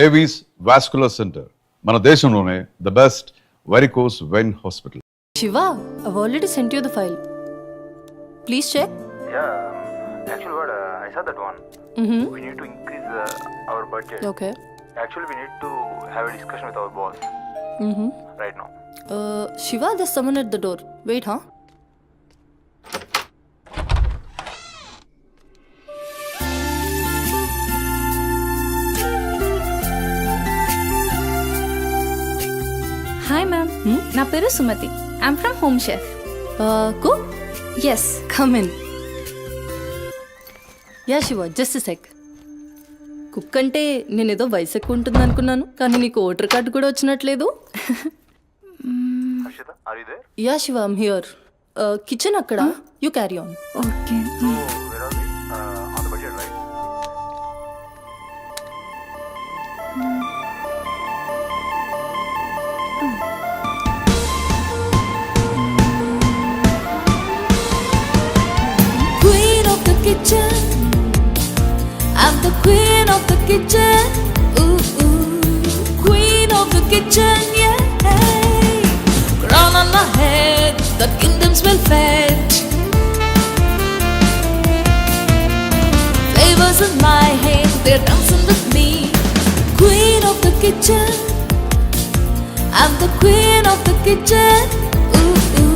Avis vascular centre మన దేశంలోనే the best varicose vein hospital. Shiva, I've already sent you the file. Please check. Yeah, actually what I saw that one. Mm-hmm. We need to increase our budget. Okay. Actually we need to have a discussion with our boss Mm-hmm. right now. Shiva, there's someone at the door. Wait, huh? Hi ma'am, నా పేరు Sumathi. I'm from home chef. Cook? Yes. Come in. Yeah, Shiva, just a sec. Cook అంటే నేనేదో వయసు ఎక్కువ ఉంటుంది అనుకున్నాను, కానీ నీకు ఓటర్ కార్డు కూడా వచ్చినట్లేదు. Harshita, are you there? Yeah Shiva, I'm here. Kitchen అక్కడ, you carry on. Okay. So where are we? On the budget, right? Queen of the kitchen, I'm the queen of the kitchen. Ooh, ooh. Queen of the kitchen, yeah. Crown on my head, the kingdoms will fed. Flavors in my hand, they're dancing with me. Queen of the kitchen, I'm the queen of the kitchen. Ooh, ooh.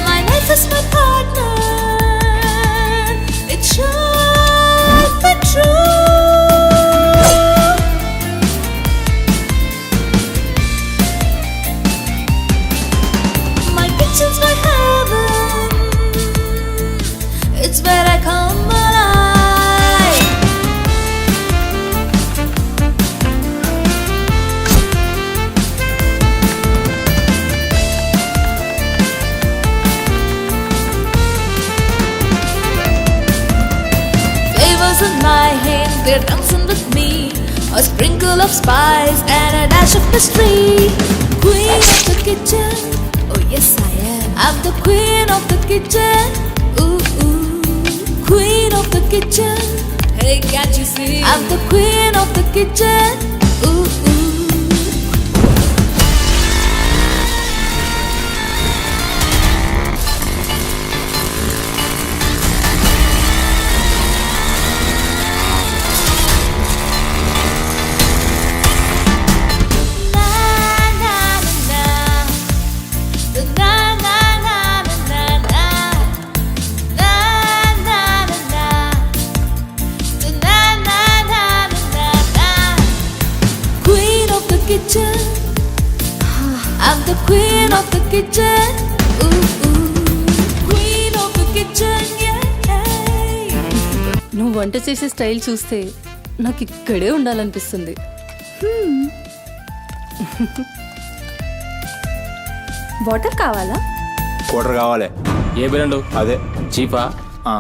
My life is my partner. It should be true. My kitchen's my heaven. It's where I come alive. Flavors in my hand, they're dancing with me. A sprinkle of spice and a dash of mystery. Queen of the kitchen, oh yes I am. I'm the queen of the kitchen. Ooh, ooh. Queen of the kitchen. Hey, can't you see? I'm the queen of the kitchen. Ooh, ooh. Queen of the kitchen, I'm the queen of the kitchen. Ooh, ooh. Queen of the kitchen, yeah. నువ్వు వంట చేసే style చూస్తే నాకు ఇక్కడే ఉండాలనిపిస్తుంది. Water కావాలా? Quarter కావాలి. ఏ brand? అదే చీపా? ఆ.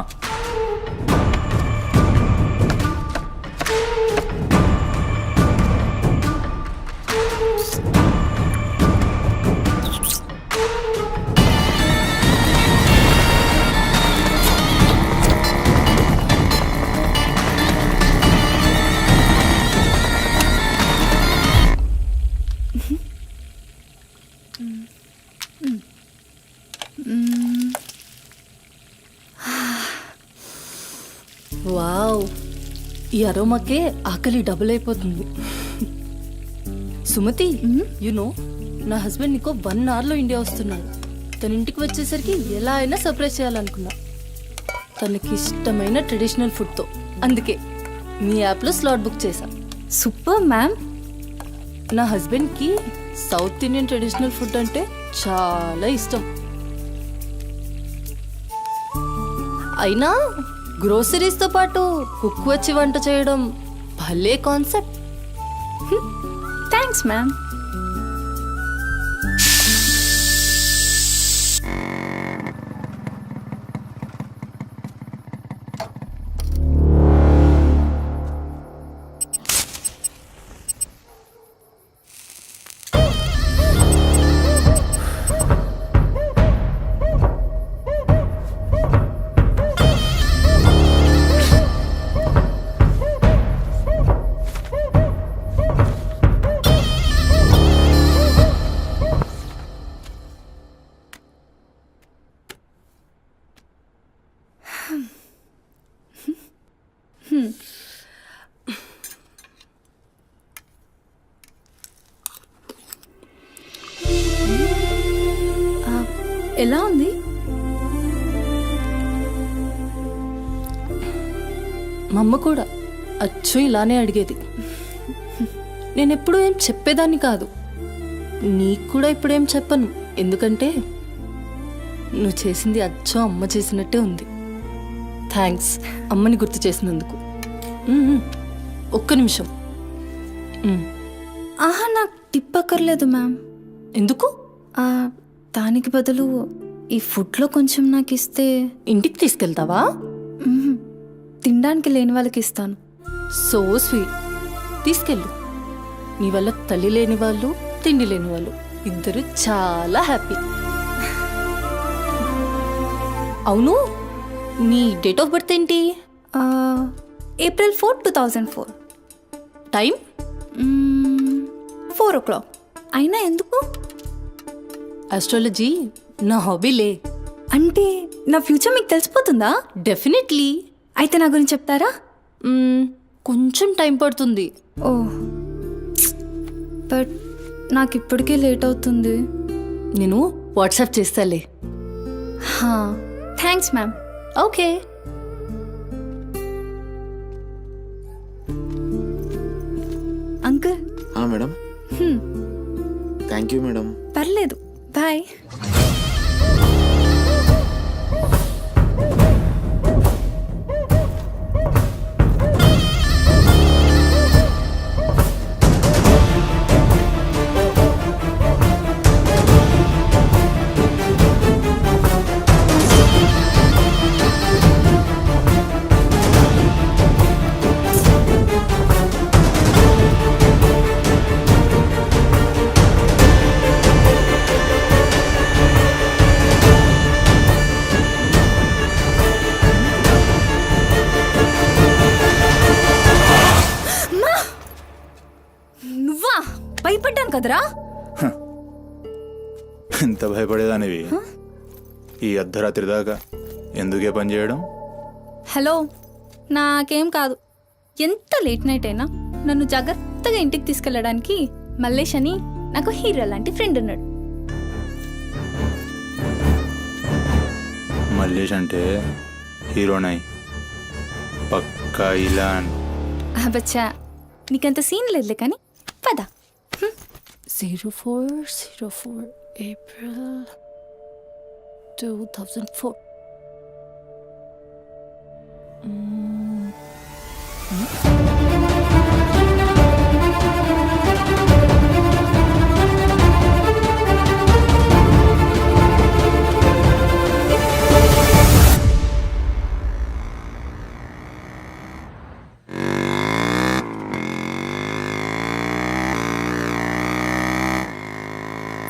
వావ్, ఈ అరోమాకే ఆకలి డబుల్ అయిపోతుంది. సుమతి, నో నా హస్బెండ్ నీకో 1 అవర్లో ఇండియా వస్తున్నాడు. తన ఇంటికి వచ్చేసరికి ఎలా అయినా సర్ప్రైజ్ చేయాలనుకున్నా, తనకి ఇష్టమైన ట్రెడిషనల్ ఫుడ్తో. అందుకే మీ యాప్లో స్లాట్ బుక్ చేశా. Super ma'am. నా హస్బెండ్కి సౌత్ ఇండియన్ ట్రెడిషనల్ ఫుడ్ అంటే చాలా ఇష్టం. అయినా గ్రోసరీస్తో పాటు కుక్ వచ్చి వంట చేయడం భలే కాన్సెప్ట్. Thanks ma'am. ఎలా ఉంది? మా అమ్మ కూడా అచ్చు ఇలానే అడిగేది. నేను ఎప్పుడూ ఏం చెప్పేదాన్ని కాదు. నీకు కూడా ఇప్పుడేం చెప్పను, ఎందుకంటే నువ్వు చేసింది అచ్చం అమ్మ చేసినట్టే ఉంది. థ్యాంక్స్ అమ్మని గుర్తు చేసినందుకు. ఒక్క నిమిషం. ఆహా, నాకు టిప్ అక్కర్లేదు మ్యామ్. ఎందుకు? దానికి బదులు ఈ ఫుడ్లో కొంచెం నాకు ఇస్తే. ఇంటికి తీసుకెళ్తావా? మ్మ్. తినడానికి లేని వాళ్ళకి ఇస్తాను. So sweet. తీసుకెళ్ళు. నీ వల్ల తల్లి లేని వాళ్ళు, తిండి లేని వాళ్ళు ఇద్దరు చాలా హ్యాపీ. అవును, నీ డేట్ ఆఫ్ బర్త్ ఏంటి? April 4, 2004. టైం? 4 o'clock. అయినా ఎందుకు? ఆస్ట్రాలజీ నా హాబీలే. అంటే నా ఫ్యూచర్ మీకు తెలిసిపోతుందా? డెఫినెట్లీ. అయితే నా గురించి చెప్తారా? కొంచెం టైం పడుతుంది. ఓహ్, బట్ నాకు ఇప్పటికే లేట్ అవుతుంది. నేను వాట్సాప్ చేస్తాలే. Thanks ma'am. Okay. Uncle. Madam. Thank you madam. పర్లేదు, బాయ్. నువ్వా? భయపడ్డాను కదరా. ఎంత భయపడేదానివి ఈ అర్ధరాత్రి దాకా ఎందుకే పని చేయడం? హలో, నాకేం కాదు. ఎంత లేట్ నైట్ అయినా నన్ను జాగ్రత్తగా ఇంటికి తీసుకెళ్ళడానికి మల్లేష్ అని నాకు హీరో లాంటి ఫ్రెండ్ ఉన్నాడు. మల్లేష్ అంటే హీరోనై పక్కా ఇలాన్. బచ్చా, నీకంత సీన్ లేదులే కానీ పద. 0404 April 2004.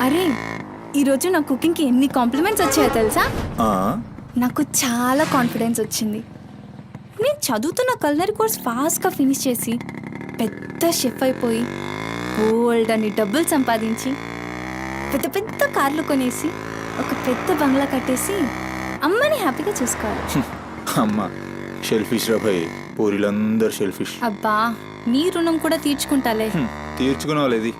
అరే, ఈరోజు నా కుకింగ్కి ఎన్ని కాంప్లిమెంట్స్ వచ్చాయో తెలుసా? నాకు చాలా కాన్ఫిడెన్స్ వచ్చింది. నేను చదువుతున్న కల్నరీ కోర్స్ ఫాస్ట్గా ఫినిష్ చేసి పెద్ద షెఫ్ అయిపోయి గోల్డ్ అని డబ్బులు సంపాదించి పెద్ద పెద్ద కార్లు కొనేసి ఒక పెద్ద బంగ్లా కట్టేసి అమ్మని హ్యాపీగా చూసుకోవాలి. అమ్మ షెల్ఫిష్ రా భయ్, పూరిలందరూ షెల్ఫిష్. అబ్బా, నీ రుణం కూడా తీర్చుకుంటాలే. తీర్చుకునేవాళ్ళేది.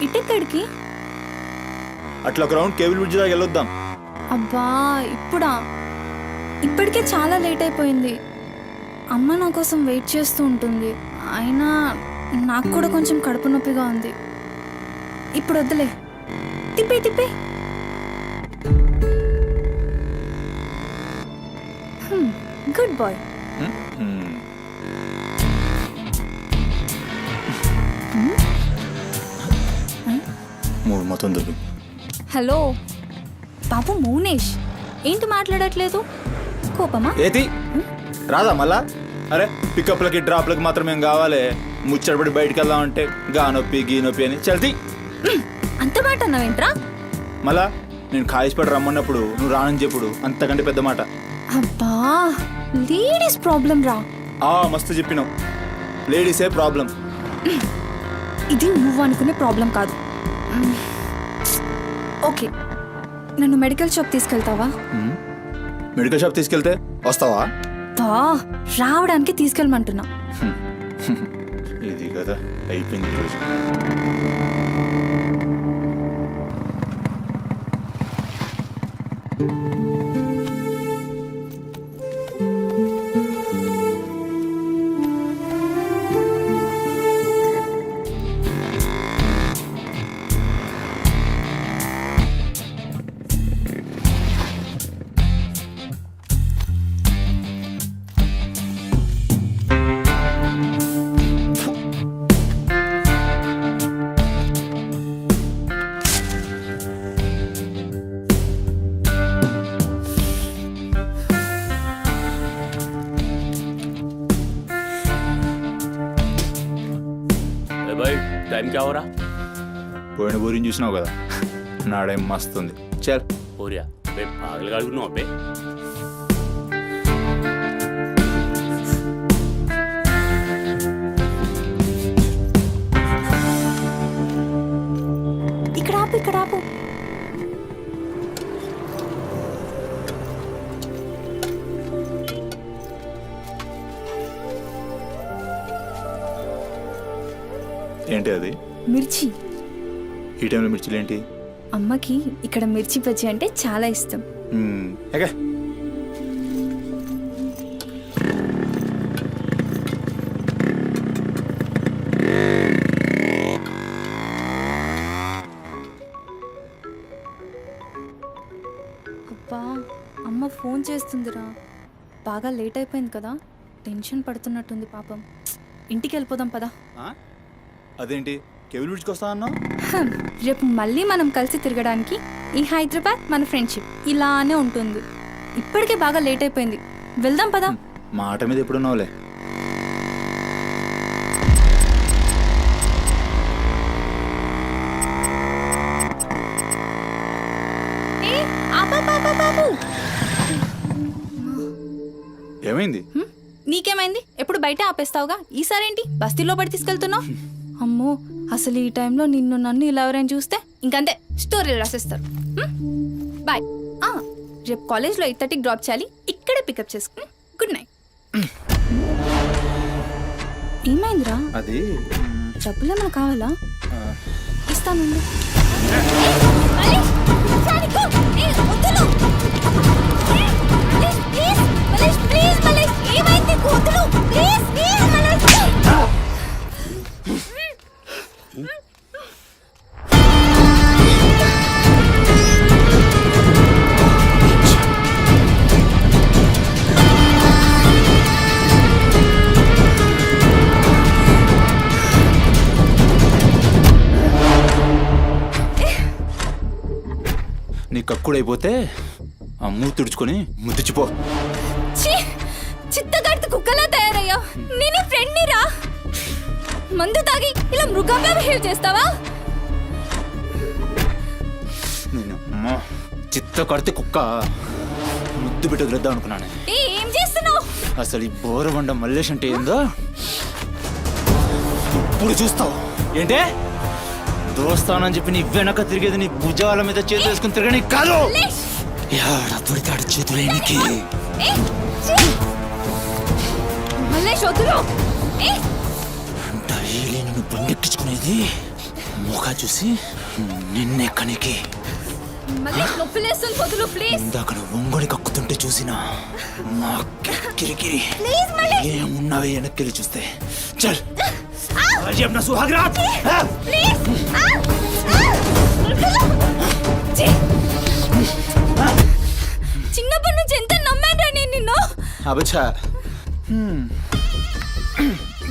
ఇటెక్కడికి? అట్లా ఒక రౌండ్ కేబుల్ బ్రిడ్జ్ దాకా వెళ్ళొద్దాం. అబ్బా, ఇప్పుడా? ఇప్పటికే చాలా లేట్ అయిపోయింది. అమ్మ నా కోసం వెయిట్ చేస్తూ ఉంటుంది. అయినా నాకు కూడా కొంచెం కడుపు నొప్పిగా ఉంది. ఇప్పుడు వద్దులే, తిప్పే తిప్పే. Good boy. మూడు మొత్తం దొరుకు. హలో బాబు మౌనేష్, ఏంటి మాట్లాడట్లేదు? కోపమా? ఏది రాదా మళ్ళా? అరే పికప్లకి డ్రాప్లకి మాత్రం ఏం కావాలి, ముచ్చటపడి బయటికి వెళ్దామంటే గా నొప్పి గీ నొప్పి అని చల్తీ. అంత మాట అన్నావేంట్రా? మళ్ళా నేను కాయిస్పడి రమ్మన్నప్పుడు నువ్వు రానని చెప్పుడు అంతకంటే పెద్ద మాట. అబ్బా, లేడీస్ ప్రాబ్లం రా. మస్తు చెప్పినావు, లేడీసే ప్రాబ్లం. ఇది నువ్వు అనుకునే ప్రాబ్లం కాదు. ఓకే, నన్ను మెడికల్ షాప్ తీసుకెళ్తావా? మెడికల్ షాప్ తీసుకెళ్తే వస్తావా? రావడానికి తీసుకెళ్ళమంటున్నా. ఇది కదా అయిపోయింది ఈరోజు. अरे भाई टाइम क्या हो रहा పోయిన బోరిని చూసినావు కదా నాడేం మస్తుంది. చల్ हो रहा बे पागल गाड़ी नो बे ఇక్కడ ఆపు, ఇక్కడ ఆపు. ఏంటి అది? మిర్చి. ఈ టైంలో మిర్చిలు ఏంటి? అమ్మకి ఇక్కడ మిర్చి బజ్జీ అంటే చాలా ఇష్టం. ఎగా అబ్బా, అమ్మ ఫోన్ చేస్తుందిరా. బాగా లేట్ అయిపోయింది కదా, టెన్షన్ పడుతున్నట్టుంది పాపం. ఇంటికి వెళ్ళిపోదాం పదా. అదేంటి కేబుల్ విడిచుకొస్తా అన్నావు? రేపు మళ్ళీ మనం కలిసి తిరగడానికి ఈ హైదరాబాద్ మన ఫ్రెండ్షిప్ ఇలానే ఉంటుంది. ఇప్పటికే బాగా లేట్ అయిపోయింది, వెళ్దాం పదా. మాట మీద ఎప్పుడున్నావులే. ఏమైంది? నీకేమైంది? ఎప్పుడు బయట ఆపేస్తావుగా, ఈసారేంటి బస్తీలో పడి తీసుకెళ్తున్నావు? అమ్మో, అసలు ఈ టైంలో నిన్ను నన్ను ఇలా ఎవరైనా చూస్తే ఇంకంతే, స్టోరీలు రాసేస్తారు. బాయ్. రేపు కాలేజ్లో 8:30కి డ్రాప్ చేయాలి, ఇక్కడే పికప్ చేసుకుని. Good night. ఏమైందిరా? అది డబ్బులు ఏమైనా కావాలా? ఇస్తాను. నీ కక్కుడైపోతే ఆ మూతి తుడుచుకొని ముద్దుచిపో. చిత్తగడితే కుక్కలా తయారయ్యా. నేను ఫ్రెండ్ రా. మందు తాగి ఇలా మృగంగా బిహేవ్ చేస్తావా? నేను అమ్మా చిత్త కడితే కుక్క ముద్దు పెట్టి వదిలేద్దాం అనుకున్నాను. ఏం చేస్తున్నావు? అసలు ఈ బోరబండ మల్లేష్ అంటే ఏందో ఇప్పుడు చూస్తావు. ఏంటే దోస్తానని చెప్పి నీ వెనక తిరిగేది నీ భుజాల మీద చేతులు వేసుకుని తిరగని కాదు. దొరికాడు చేతులేనికి. మల్లేష్ వదులు. డైలీ నన్ను బండెక్కించుకునేది ముఖ చూసి నిన్నెక్కనికి. మల్లేష్ నొప్పిలేస్తుంది, వదులు ప్లీజ్. ఇందాక నువ్వు ఒంగోని కక్కుతుంటే చూసినా మా కిరికిరి ఏమున్నావే వెనక్కి చూస్తే. చల్ अपना सुहाग रात చిన్నప్పటి నుంచి ఎంత నమ్మాను నేను నిన్ను. అబచ్చా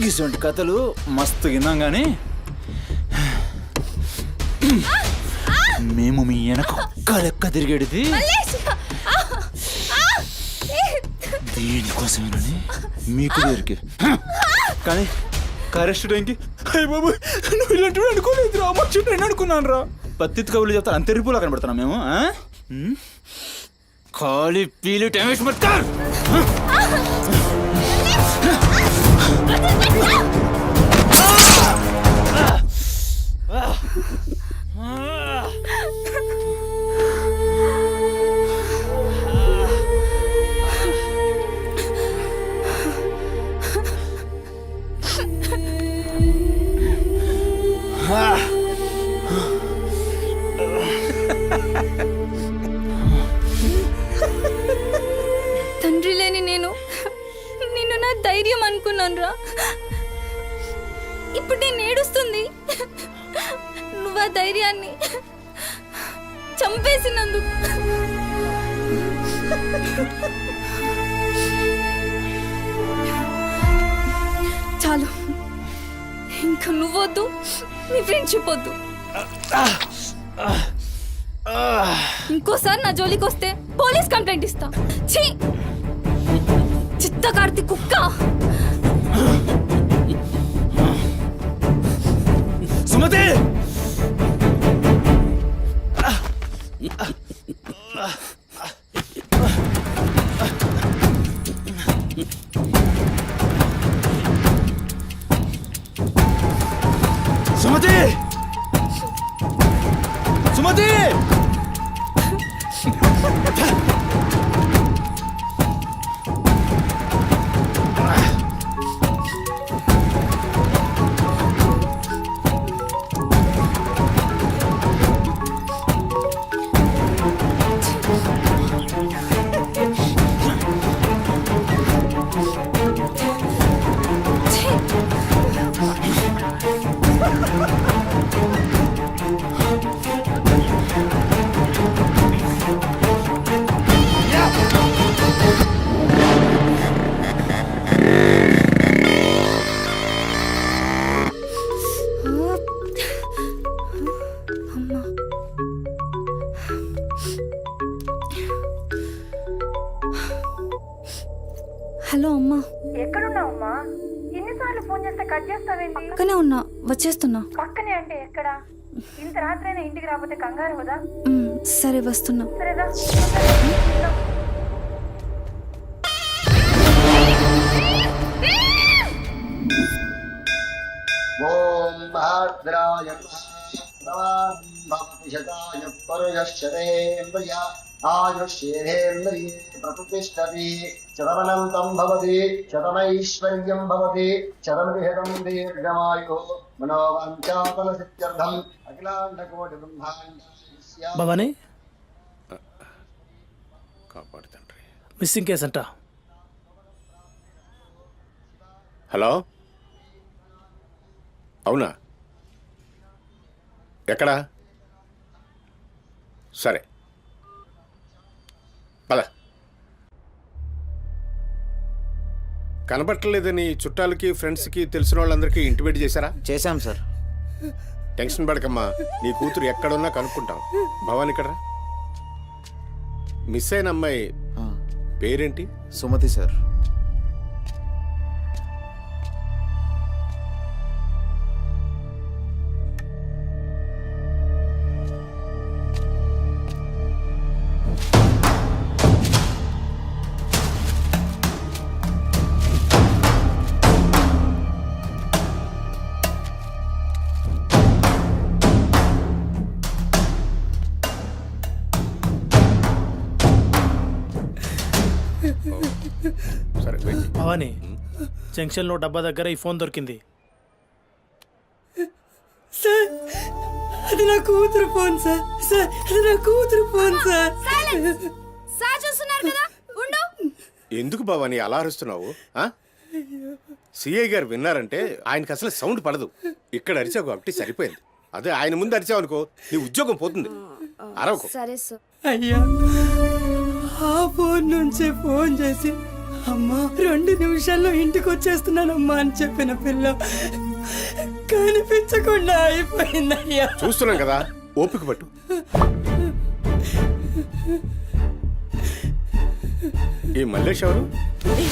ఇటువంటి కథలు మస్తు విన్నాం కానీ మేము మీ వెనక ఒక్క లెక్క తిరిగేది దేనికోసమేనని మీకు దొరికి. కానీ కరెక్ట్ టైంకి అయ్య బాబు నువ్వు ఇలాంటి అనుకోలేదు రా, నేను అనుకున్నాను రా. పత్తి కబుర్లు చెప్తా అంత రిపులా కనబడుతున్నా మేము. ఖాళీ పీలు టైం వేస్ట్ మత్ కర్. ఆ ధైర్యాన్ని చంపేసినందుకు. చాలు, ఇంకా నువ్వొద్దు, నీ ఫ్రెండ్షిప్ వద్దు. ఇంకోసారి నా జోలికి వస్తే పోలీస్ కంప్లైంట్ ఇస్తా. ఛీ, చిత్త కార్తీ కుక్క. సుమతి సుమతి సుమతి హలో అమ్మా. ఎక్కడున్నావమ్మా? ఎన్నిసార్లు ఫోన్ చేస్తే కట్ చేస్తావేంటి? పక్కనే ఉన్నా, వచ్చేస్తున్నా. పక్కనే అంటే ఎక్కడ? ఇంత రాత్రైనా ఇంటికి రాకపోతే కంగారు కదా. సరే వస్తున్నా. సరేదా? ఓం భాద్రాయ భక్తిశతాయ పరుయశ్చరేంద్రియ ఆయుష్యేంద్రియే ప్రతిష్టతి శతమనంతం భవతి శతమైశ్వర్యం భవతి శతమిహితం దీర్ఘమాయు మనోవాంఛాఫల సిద్ధ్యర్థం అఖిలాండకోటి బ్రహ్మాండ భవానీ, కాపాడు తండ్రి. మిస్సింగ్ కేసు అంట. హలో, అవునా? ఎక్కడా? సరే, పద. కనబట్టలేదని చుట్టాలకి ఫ్రెండ్స్కి తెలిసిన వాళ్ళందరికీ ఇంటిమేట్ చేశారా? చేశాం సార్. టెన్షన్ పడకమ్మా, నీ కూతురు ఎక్కడున్నా కనుక్కుంటాం. భవాని ఇక్కడ మిస్ అయిన అమ్మాయి పేరేంటి? సుమతి సార్. సరే, వెయిట్. భవానీ, జంక్షన్లో డబ్బా దగ్గర ఈ ఫోన్ దొరికింది. సార్, అది నా కూతురు ఫోన్ సార్. సార్, అది నా కూతురు ఫోన్ సార్. సార్ చూస్తున్నారు కదా, ఉండు. ఎందుకు భవాని అలా అరుస్తున్నావు? సిఐ గారు విన్నారంటే ఆయనకి అసలు సౌండ్ పడదు. ఇక్కడ అరిచావు కాబట్టి సరిపోయింది. అదే ఆయన ముందు అరిచావు అనుకో, నీ ఉద్యోగం పోతుంది. అరవకు. సరే సార్. అయ్యా, ఆ ఫోన్ నుంచే ఫోన్ చేసి అమ్మా 2 నిమిషాల్లో ఇంటికి వచ్చేస్తున్నానమ్మా అని చెప్పిన పిల్ల కనిపించకుండా అయిపోయిందయ్యా. చూస్తున్నాం కదా, ఓపిక పట్టు. ఈ మల్లేష్ ఎవరు?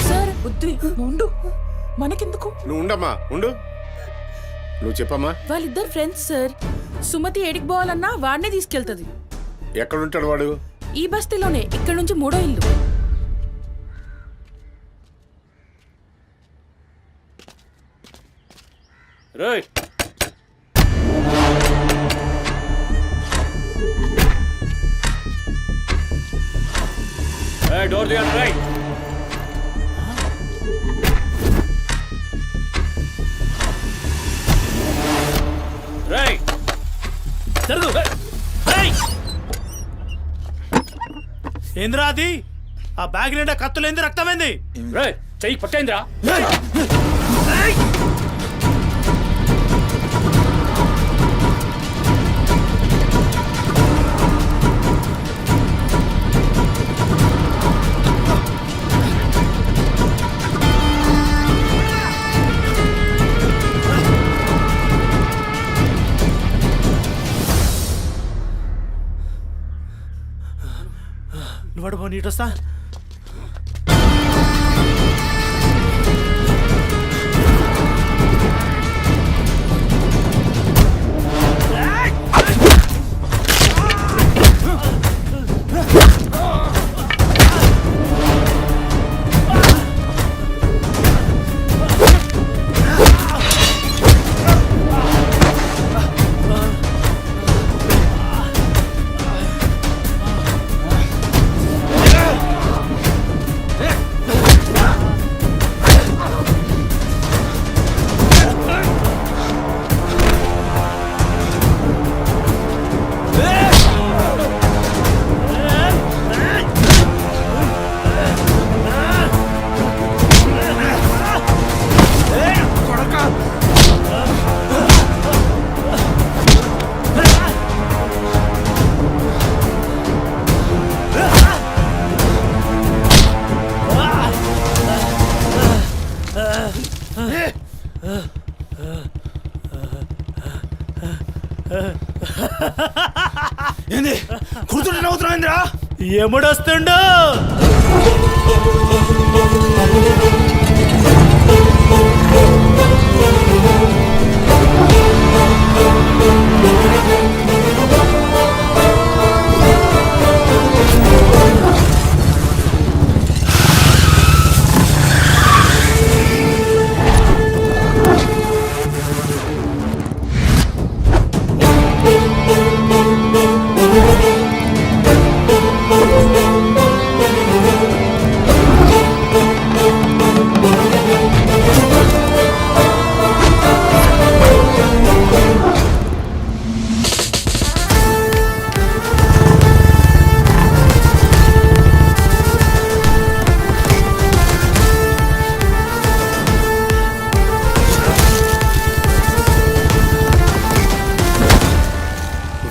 సార్ వద్దు, ఉండు, మనకెందుకు? నువ్వు ఉండమ్మా, ఉండు. నువ్వు చెప్పమ్మా. వాళ్ళిద్దరు ఫ్రెండ్స్ సార్. సుమతి ఏడికి పోవాలన్నా వాడినే తీసుకెళ్తుంది. ఎక్కడుంటాడు వాడు? ఈ బస్తీలోనే, ఇక్కడ నుంచి 3వ ఇల్లు. రేయ్, డోర్ తీయండి. రైట్, రైట్, జరుగు. ఏంద్రా అది? ఆ బ్యాగ్ నిండా కత్తులేంది, రక్తమైంది? రేయ్, చెయ్యి పట్టేంద్రా. నువ్వు పో నీట్ వస్తా. ఏంది కుడుతుంటే నవ్వుతున్నాయిందిరా? ఎముడొస్తుండు?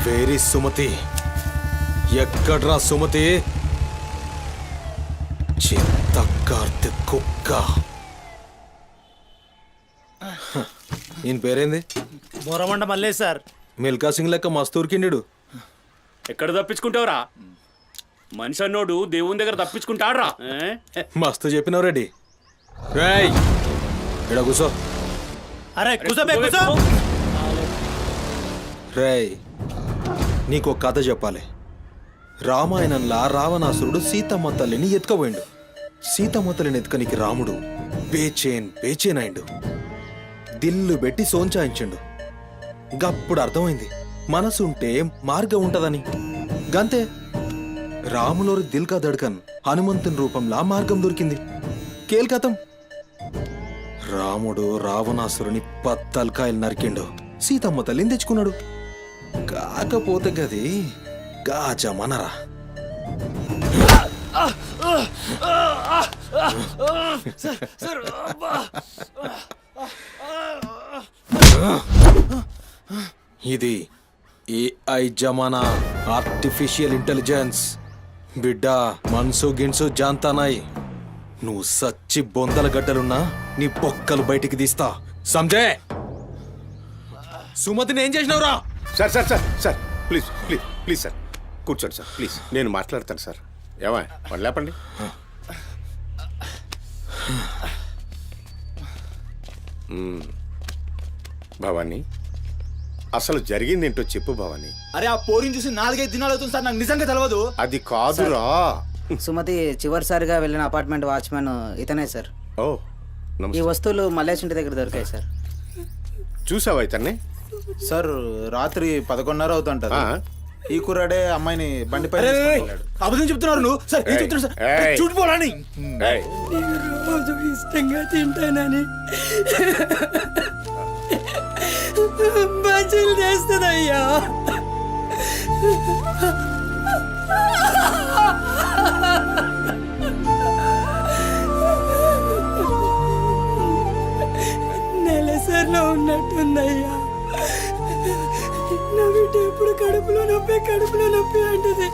వేరి సుమతి, ఎక్కడ్రా సుమతి? చిత్తకార్తె కుక్క. ఈయన పేరేంది? బోరమండ మల్లేష్ సార్. మిల్కా సింగ్ లెక్క మస్తూర్కిండు. ఎక్కడ తప్పించుకుంటావురా? మనిషి అన్నోడు దేవుని దగ్గర తప్పించుకుంటాడ్రా. మస్తు చెప్పినావు రెడ్డి. రేయ్ ఇడ కూసో. అరే కూసోబే కూసో. రేయ్ నీకో కథ చెప్పాలి. రామాయణంలా రావణాసురుడు సీతమ్మ తల్లిని ఎత్తుకపోయిండు. సీతమ్మ తల్లిని ఎత్తుకనికి రాముడు బేచేన్ అయిండు. దిల్లు పెట్టి సోంచాయించిండు. గప్పుడు అర్థమైంది మనసుంటే మార్గం ఉంటదని. గంతే, రాములోరి దిల్ కా దడ్కన్ హనుమంతుని రూపంలా మార్గం దొరికింది. కేల్కతం. రాముడు రావణాసురుని పత్తల్కాయలు నరికిండు. సీతమ్మ తల్లిని తెచ్చుకున్నాడు. కాకపోతే గది గాజమనరా. ఇది ఏఐ జమానా, ఆర్టిఫిషియల్ ఇంటెలిజెన్స్. బిడ్డ మనసు గిన్సు జాంతానాయ్. నువ్వు సచ్చి బొందల గడ్డలున్నా నీ బొక్కలు బయటికి తీస్తా. సంజే, సుమతిని ఏం చేసినావురా? Sir sir sir sir please please please sir కూర్చోండి సార్ ప్లీజ్. నేను మాట్లాడతాను సార్. ఏమా వాళ్ళు లేపండి. భవానీ, అసలు జరిగింది ఏంటో చెప్పు భవానీ. అరే ఆ పోరిని చూసి 4-5 దినాలు అవుతుంది సార్, నాకు నిజంగా తెలియదు. అది కాదురా. సుమతి చివరిసారిగా వెళ్ళిన అపార్ట్మెంట్ వాచ్మెన్ ఇతనే సార్. ఓ ఈ నమస్తే. వస్తువులు మల్లేష్ ఇంటి దగ్గర దొరికాయి సార్. చూసావా ఇతన్ని? సార్ రాత్రి 11:30 అవుతుంటది. ఆ? ఈ కుర్రాడే అమ్మాయిని బండిపై అబద్ధం చెప్తున్నారు నువ్వు. సార్ ఏం చెప్తున్నారు సార్? ఏయ్. చూడిపోరాని. ఏయ్, రోజు ఇష్టంగా తింటానని బజ్జీలు చేస్తుందయ్యా. నెలసరిలో ఉన్నట్టుందయ్యా. నా బిడ్డ ఎప్పుడు కడుపులో నొప్పి అంటది.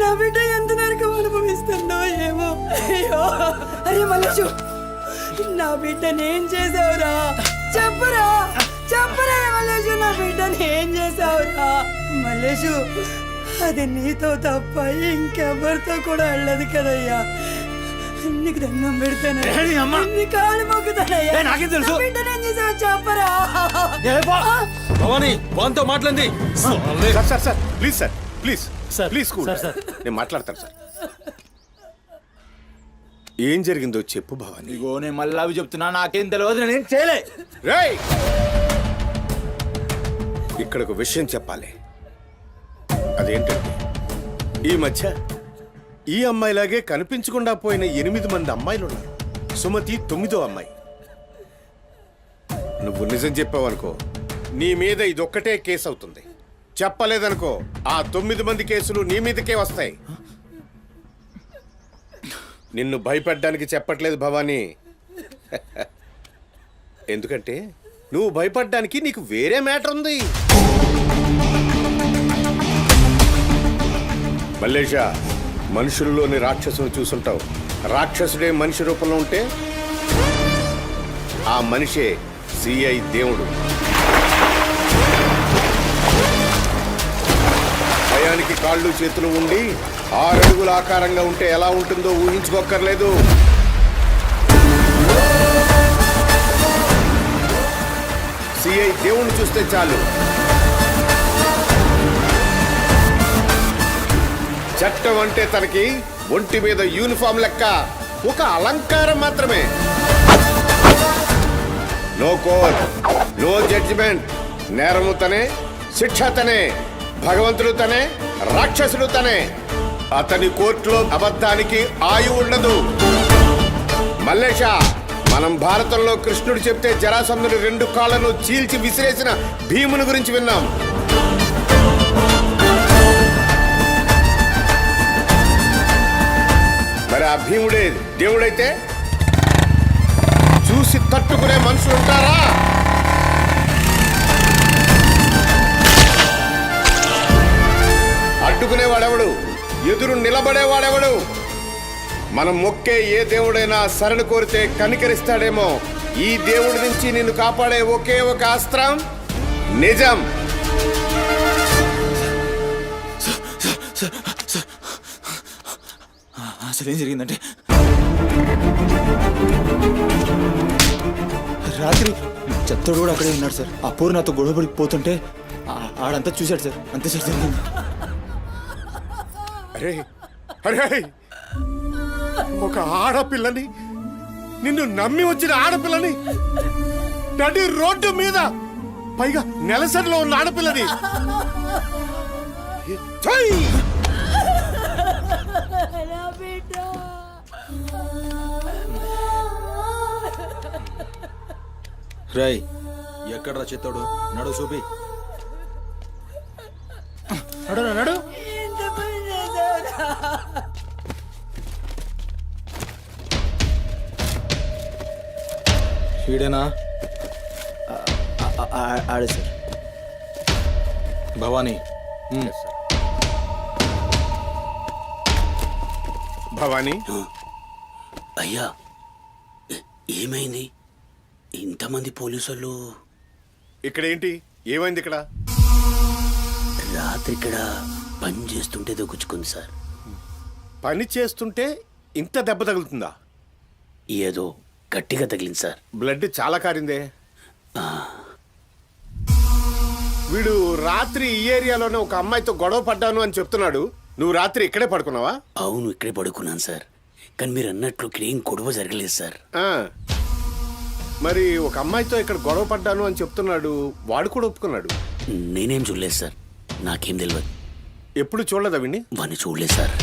నా బిడ్డ ఎంత నరకం అనుభవిస్తుందో ఏమో. అయ్యో, అరే మల్లేషు, నా బిడ్డని ఏం చేసావురా? చెప్పురా మల్లేషు, నా బిడ్డని ఏం చేసావురా? మల్లేషు, అది నీతో తప్ప ఇంకెవరితో కూడా వెళ్ళదు కదయ్యా. నీకు దండం పెడతాను, నీ కాలు మొక్కుతానయ్యా. నాకేం తెలుసు చెప్పరా? భవానీ వాంతో మాట్లాడింది. Sir sir sir please sir please sir, please cool. Sir, sir. నేను మాట్లాడతాను సార్. ఏం జరిగిందో చెప్పు భవానీ. ఇగో నేను మళ్ళీ అవి చెప్తున్నా, నాకేం తెలియదు, నేనేం చేయలే. రేయ్, ఇక్కడ ఒక విషయం చెప్పాలి. అదేంటంటే ఈ మధ్య ఈ అమ్మాయిలాగే కనిపించకుండా పోయిన 8 మంది అమ్మాయిలు ఉన్నారు. సుమతి 9వ అమ్మాయి. నువ్వు నిజం చెప్పావనుకో నీ మీద ఇదొక్కటే కేసు అవుతుంది. చెప్పలేదనుకో ఆ 9 మంది కేసులు నీ మీదకే వస్తాయి. నిన్ను భయపడ్డానికి చెప్పట్లేదు భవానీ. ఎందుకంటే నువ్వు భయపడ్డానికి నీకు వేరే మ్యాటర్ ఉంది. మల్లేషా, మనుషుల్లోని రాక్షసుని చూసుంటావు. రాక్షసుడే మనిషి రూపంలో ఉంటే ఆ మనిషే సిఐ దేవుడు. భయానికి కాళ్ళు చేతులు ఉండి 6 అడుగుల ఆకారంగా ఉంటే ఎలా ఉంటుందో ఊహించుకోక్కర్లేదు. సిఐ దేవుణ్ణి చూస్తే చాలు చట్టం అంటే తనకి ఒంటి మీద యూనిఫామ్ లెక్క ఒక అలంకారం మాత్రమే. No court, no judgement. నేరము తనే, శిక్ష తనే, భగవంతుడు తనే, రాక్షసుడు తనే. అతని కోర్టులో అబద్ధానికి ఆయువు ఉండదు. మల్లేష, మనం భారతంలో కృష్ణుడు చెప్తే జరాసంధుడు 2 కాళ్ళను చీల్చి విసిరేసిన భీముని గురించి విన్నాం. మరి ఆ భీముడే దేవుడైతే చూసి తట్టుకునే మనుషులు ఉంటారా? అడ్డుకునేవాడెవడు? ఎదురు నిలబడేవాడెవడు? మనం మొక్కే ఏ దేవుడైనా శరణు కోరితే కనికరిస్తాడేమో. ఈ దేవుడి నుంచి నిన్ను కాపాడే ఒకే ఒక అస్త్రం నిజం. అసలు ఏం జరిగిందంటే రాత్రి చెత్తడు కూడా అక్కడే ఉన్నాడు సార్. ఆ పూర్ నాతో గొడవపడి పోతుంటే ఆడంతా చూశాడు సార్. అంతే సార్ జరిగింది. అరే అరే, ఒక ఆడపిల్లని, నిన్ను నమ్మి వచ్చిన ఆడపిల్లని నడి రోడ్డు మీద, పైగా నెలసరిలో ఉన్న ఆడపిల్లని ఛై! రాయ్, ఎక్కడ్రా చెత్తడు? నడు చూపి. నడు నడు. ఈడేనా? ఆడే సార్. భవానీ. భవానీ, అయ్యా ఏమైంది? ఇంతమంది పోలీసులు ఇక్కడ ఏంటి? ఏమైంది ఇక్కడ? రాత్రి ఇక్కడ పని చేస్తుంటే దొక్కుచుకుంది సార్. పని చేస్తుంటే ఇంత దెబ్బ తగులుతుందా? ఏదో గట్టిగా తగిలింది సార్. బ్లడ్ చాలా కారిందే. వీడు రాత్రి ఈ ఏరియాలోనే ఒక అమ్మాయితో గొడవ పడ్డాను అని చెప్తున్నాడు. నువ్వు రాత్రి ఇక్కడే పడుకున్నావా? అవును, ఇక్కడే పడుకున్నాను సార్. కానీ మీరు అన్నట్లు ఇక్కడ ఏం గొడవ జరగలేదు సార్. మరి ఒక అమ్మాయితో ఇక్కడ గొడవ పడ్డాను అని చెప్తున్నాడు. వాడు కూడా ఒప్పుకున్నాడు. నేనేం చూడలేదు సార్, నాకేం తెలియదు. ఎప్పుడు చూడలేదా విని? వాడిని చూడలేదు సార్.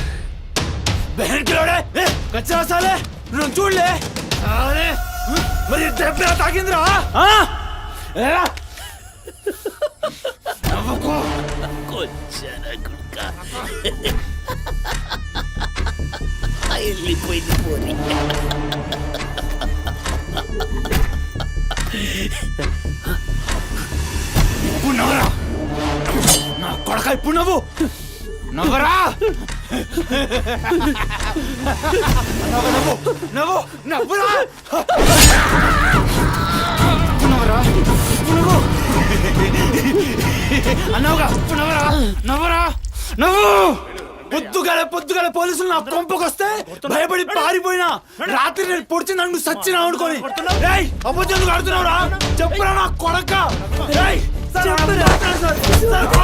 చూడలే మరి తాగిందిరా. వెళ్ళిపోయింది పోనీ. ఇప్పుడు నవ్వరా నా కొడక, ఇప్పుడు నవ్వు. నవ్వరా, నవ్వు నవ్వు నవ్వురా, నవ్వరా, నవ్వు అన్నావుగా. నవ్వరా, నవ్వరా, నువ్వు పొద్దుగాల పోలీసులు నా కొంపకొస్తే భయపడి పారిపోయినా రాత్రి నేను పొడిచి నన్ను సచ్చినా అనుకోని అబద్ధం ఆడుతున్నావురా చెప్పురా నా కొడక చెప్పురా